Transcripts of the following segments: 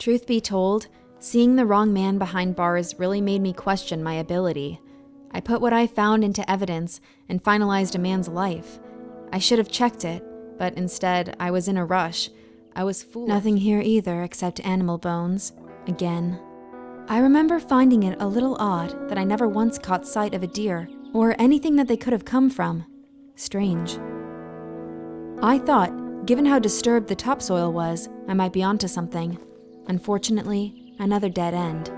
Truth be told, seeing the wrong man behind bars really made me question my ability. I put what I found into evidence and finalized a man's life. I should have checked it, but instead I was in a rush. I was foolish. Nothing here either except animal bones. Again. I remember finding it a little odd that I never once caught sight of a deer or anything that they could have come from. Strange. I thought, given how disturbed the topsoil was, I might be onto something. Unfortunately, another dead end.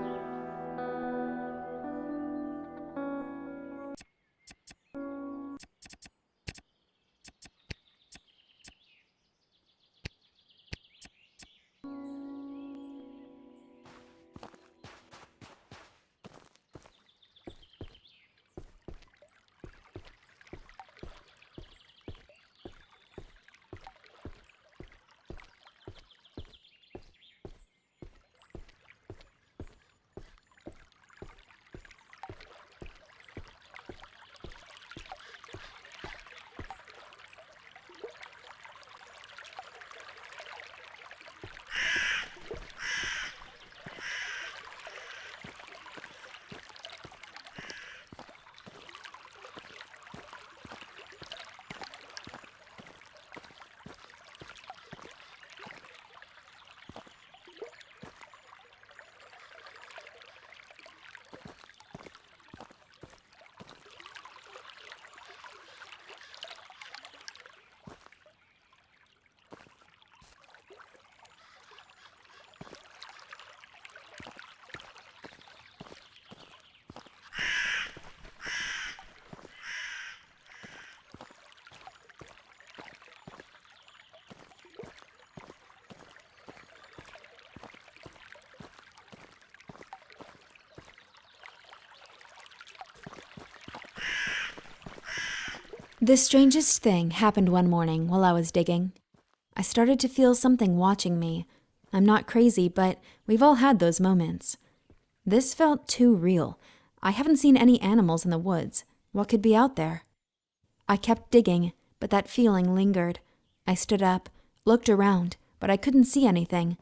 The strangest thing happened one morning while I was digging. I started to feel something watching me. I'm not crazy, but we've all had those moments. This felt too real. I haven't seen any animals in the woods. What could be out there? I kept digging, but that feeling lingered. I stood up, looked around, but I couldn't see anything.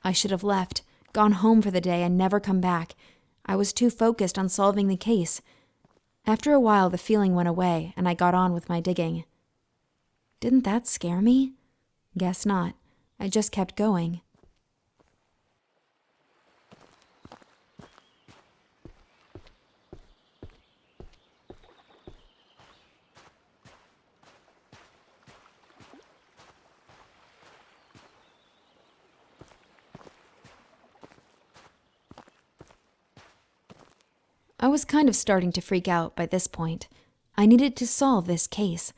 I should have left, gone home for the day and never come back. I was too focused on solving the case. After a while, the feeling went away, and I got on with my digging. Didn't that scare me? Guess not. I just kept going. I was kind of starting to freak out by this point. I needed to solve this case.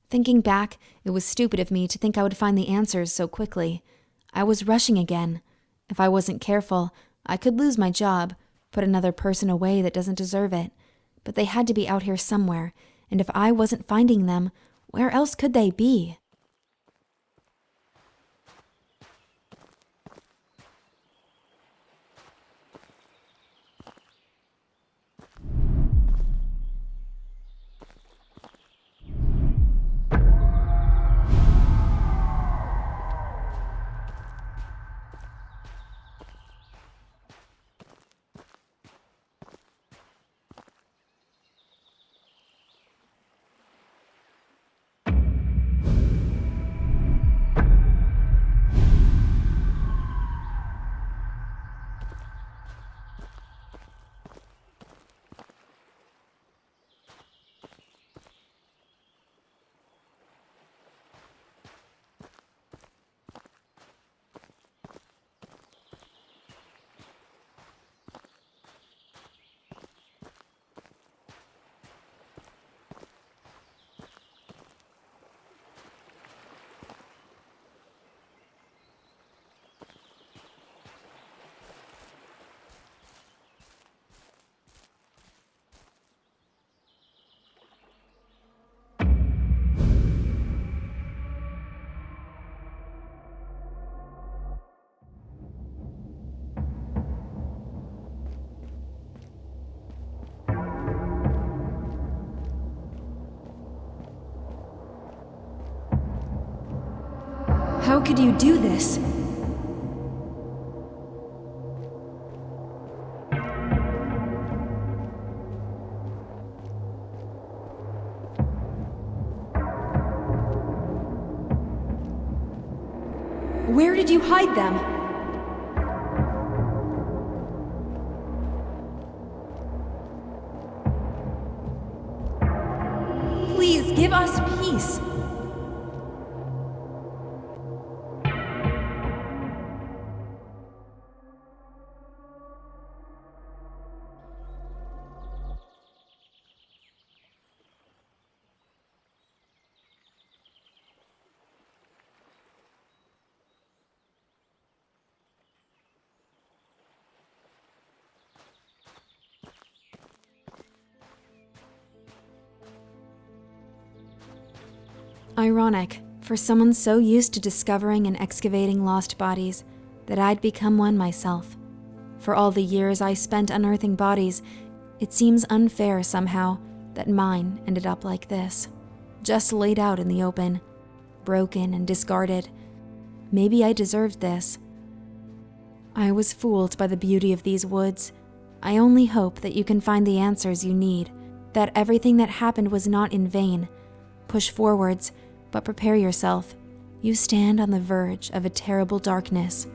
Thinking back, it was stupid of me to think I would find the answers so quickly. I was rushing again. If I wasn't careful, I could lose my job, put another person away that doesn't deserve it. But they had to be out here somewhere, and if I wasn't finding them, where else could they be? How could you do this? Where did you hide them? Please, give us peace. Ironic, for someone so used to discovering and excavating lost bodies, that I'd become one myself. For all the years I spent unearthing bodies, it seems unfair somehow that mine ended up like this, just laid out in the open, broken and discarded. Maybe I deserved this. I was fooled by the beauty of these woods. I only hope that you can find the answers you need, that everything that happened was not in vain. Push forwards, but prepare yourself. You stand on the verge of a terrible darkness.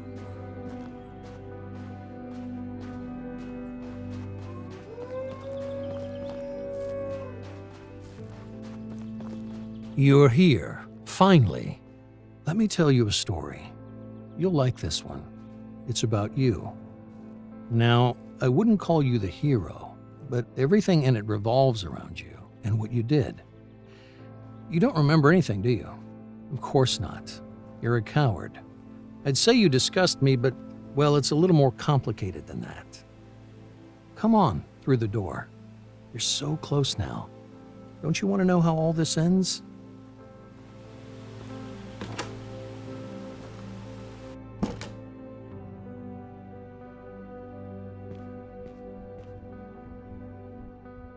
You're here, finally. Let me tell you a story. You'll like this one. It's about you. Now, I wouldn't call you the hero, but everything in it revolves around you and what you did. You don't remember anything, do you? Of course not. You're a coward. I'd say you disgust me, but, well, it's a little more complicated than that. Come on, through the door. You're so close now. Don't you want to know how all this ends?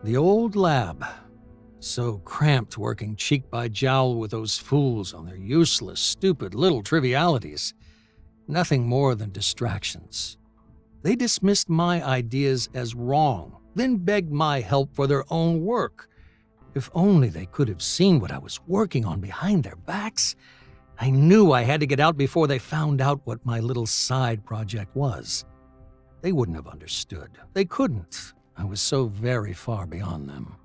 The old lab. So cramped working cheek by jowl with those fools on their useless, stupid little trivialities. Nothing more than distractions. They dismissed my ideas as wrong, then begged my help for their own work. If only they could have seen what I was working on behind their backs. I knew I had to get out before they found out what my little side project was. They wouldn't have understood. They couldn't. I was so very far beyond them.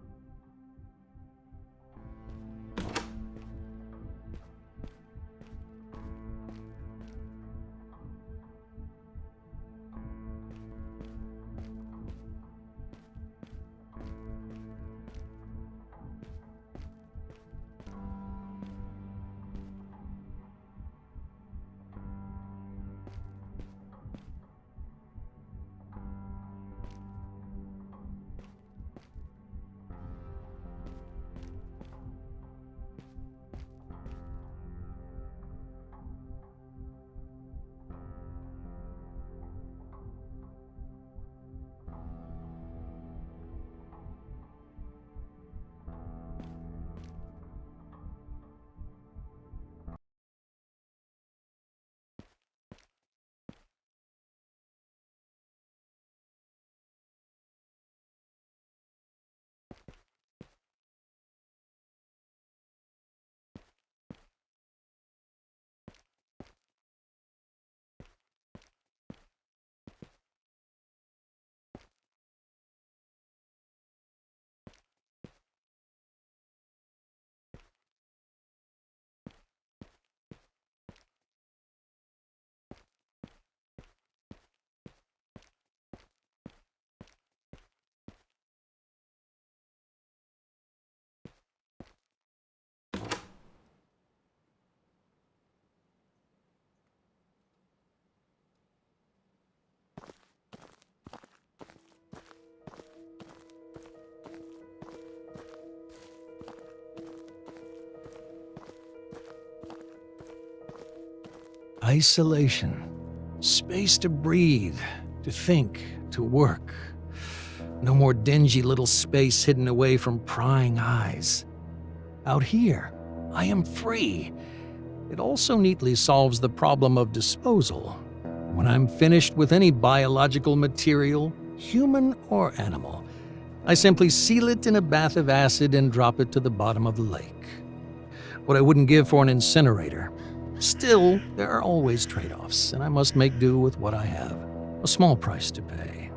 Isolation. Space to breathe, to think, to work. No more dingy little space hidden away from prying eyes. Out here, I am free. It also neatly solves the problem of disposal. When I'm finished with any biological material, human or animal, I simply seal it in a bath of acid and drop it to the bottom of the lake. What I wouldn't give for an incinerator. Still, there are always trade-offs, and I must make do with what I have. A small price to pay.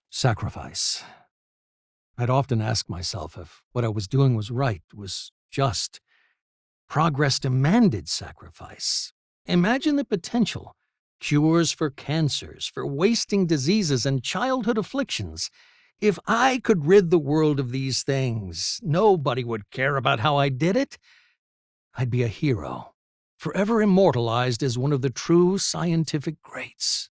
Sacrifice. I'd often ask myself if what I was doing was right, was just. Progress demanded sacrifice. Imagine the potential. Cures for cancers, for wasting diseases and childhood afflictions. If I could rid the world of these things, nobody would care about how I did it. I'd be a hero, forever immortalized as one of the true scientific greats.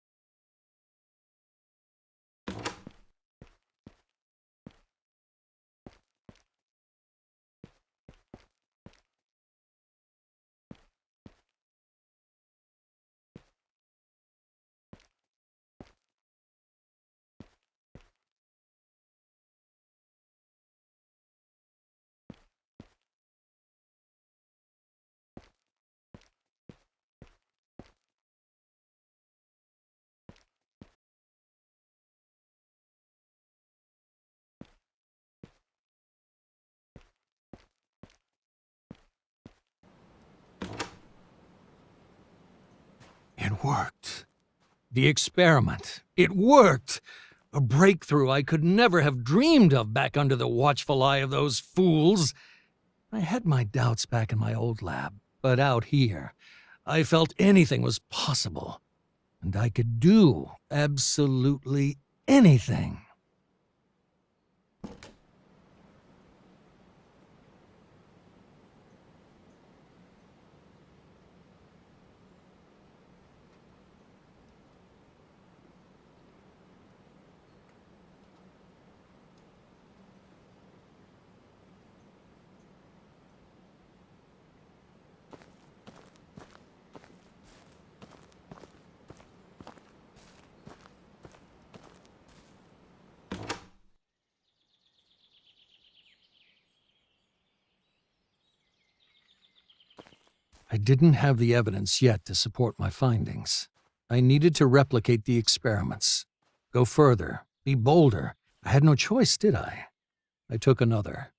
It worked. The experiment. It worked. A breakthrough I could never have dreamed of back under the watchful eye of those fools. I had my doubts back in my old lab, but out here, I felt anything was possible. And I could do absolutely anything. I didn't have the evidence yet to support my findings. I needed to replicate the experiments. Go further. Be bolder. I had no choice, did I? I took another.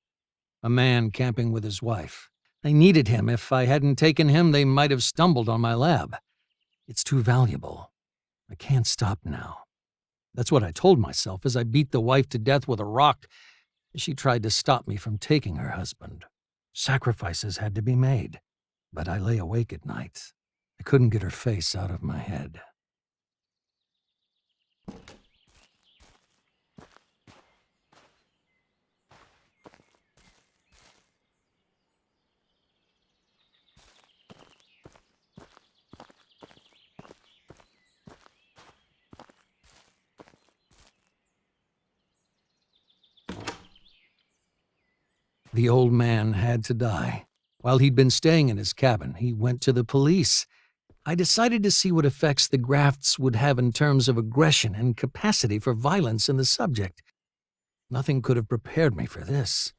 A man camping with his wife. I needed him. If I hadn't taken him, they might have stumbled on my lab. It's too valuable. I can't stop now. That's what I told myself as I beat the wife to death with a rock as she tried to stop me from taking her husband. Sacrifices had to be made. But I lay awake at night. I couldn't get her face out of my head. The old man had to die. While he'd been staying in his cabin, he went to the police. I decided to see what effects the grafts would have in terms of aggression and capacity for violence in the subject. Nothing could have prepared me for this.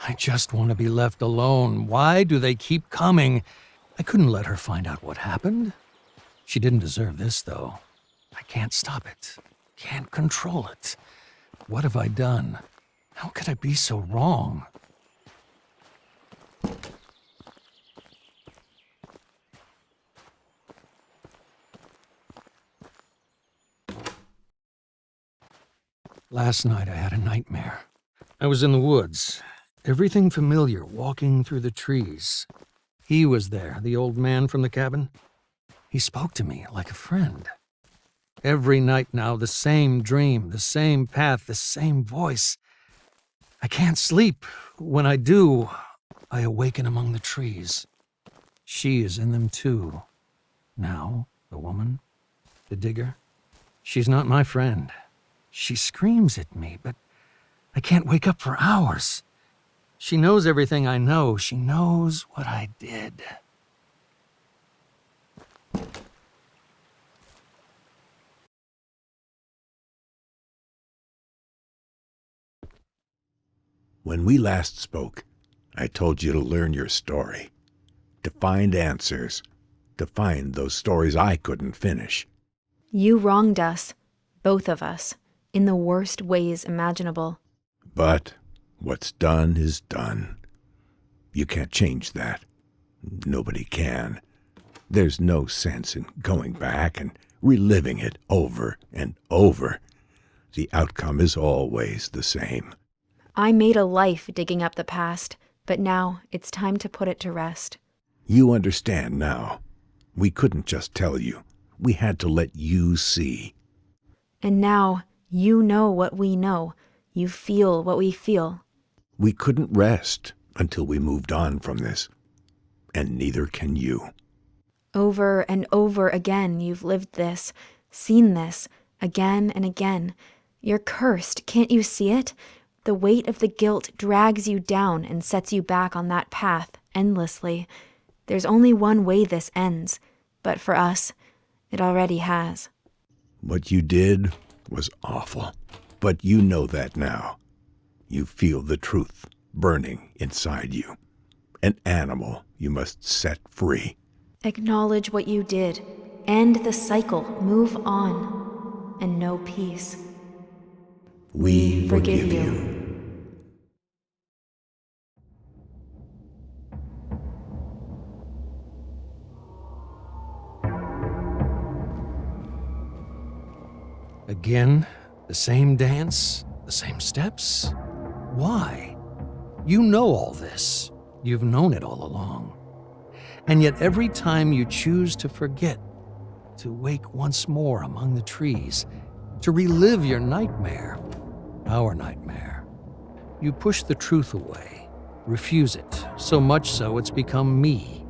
I just want to be left alone. Why do they keep coming? I couldn't let her find out what happened. She didn't deserve this, though. I can't stop it. Can't control it. What have I done? How could I be so wrong? Last night I had a nightmare. I was in the woods. Everything familiar, walking through the trees. He was there, the old man from the cabin. He spoke to me like a friend. Every night now, the same dream, the same path, the same voice. I can't sleep. When I do, I awaken among the trees. She is in them too. Now, the woman, the digger, she's not my friend. She screams at me, but I can't wake up for hours. She knows everything I know. She knows what I did. When we last spoke, I told you to learn your story, to find answers, to find those stories I couldn't finish. You wronged us, both of us, in the worst ways imaginable. But what's done is done. You can't change that. Nobody can. There's no sense in going back and reliving it over and over. The outcome is always the same. I made a life digging up the past, but now it's time to put it to rest. You understand now. We couldn't just tell you. We had to let you see. And now you know what we know. You feel what we feel. We couldn't rest until we moved on from this. And neither can you. Over and over again you've lived this, seen this, again and again. You're cursed, can't you see it? The weight of the guilt drags you down and sets you back on that path endlessly. There's only one way this ends, but for us, it already has. What you did was awful, but you know that now. You feel the truth burning inside you. An animal you must set free. Acknowledge what you did. End the cycle. Move on. And know peace. We forgive you. Again, the same dance, the same steps? Why? You know all this. You've known it all along. And yet every time you choose to forget, to wake once more among the trees, to relive your nightmare, our nightmare, you push the truth away, refuse it, so much so it's become me.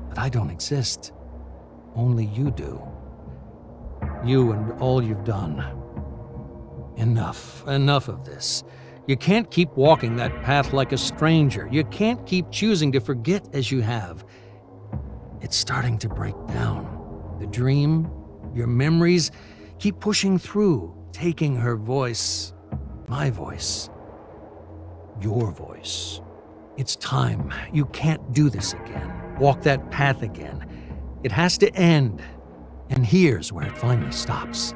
But I don't exist. Only you do. You and all you've done. Enough of this. You can't keep walking that path like a stranger. You can't keep choosing to forget as you have. It's starting to break down. The dream, your memories, keep pushing through, taking her voice, my voice, your voice. It's time. You can't do this again. Walk that path again. It has to end. And here's where it finally stops.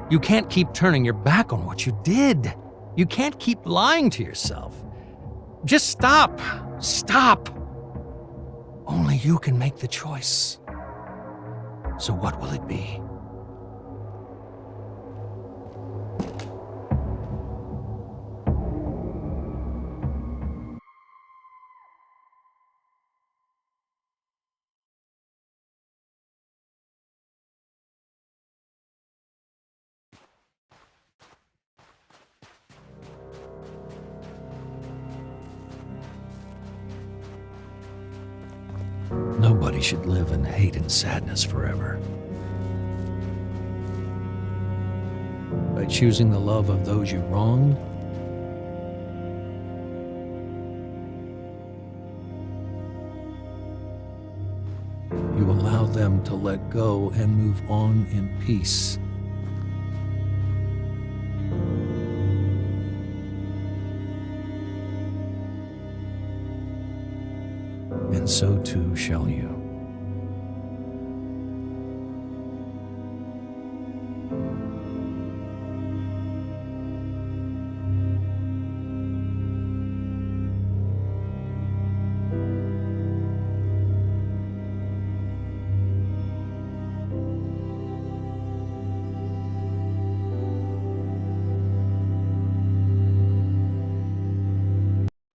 You can't keep turning your back on what you did. You can't keep lying to yourself. Just stop. Stop. Only you can make the choice. So what will it be? nobody should live in hate and sadness forever. By choosing the love of those you wronged, you allow them to let go and move on in peace. And so too shall you.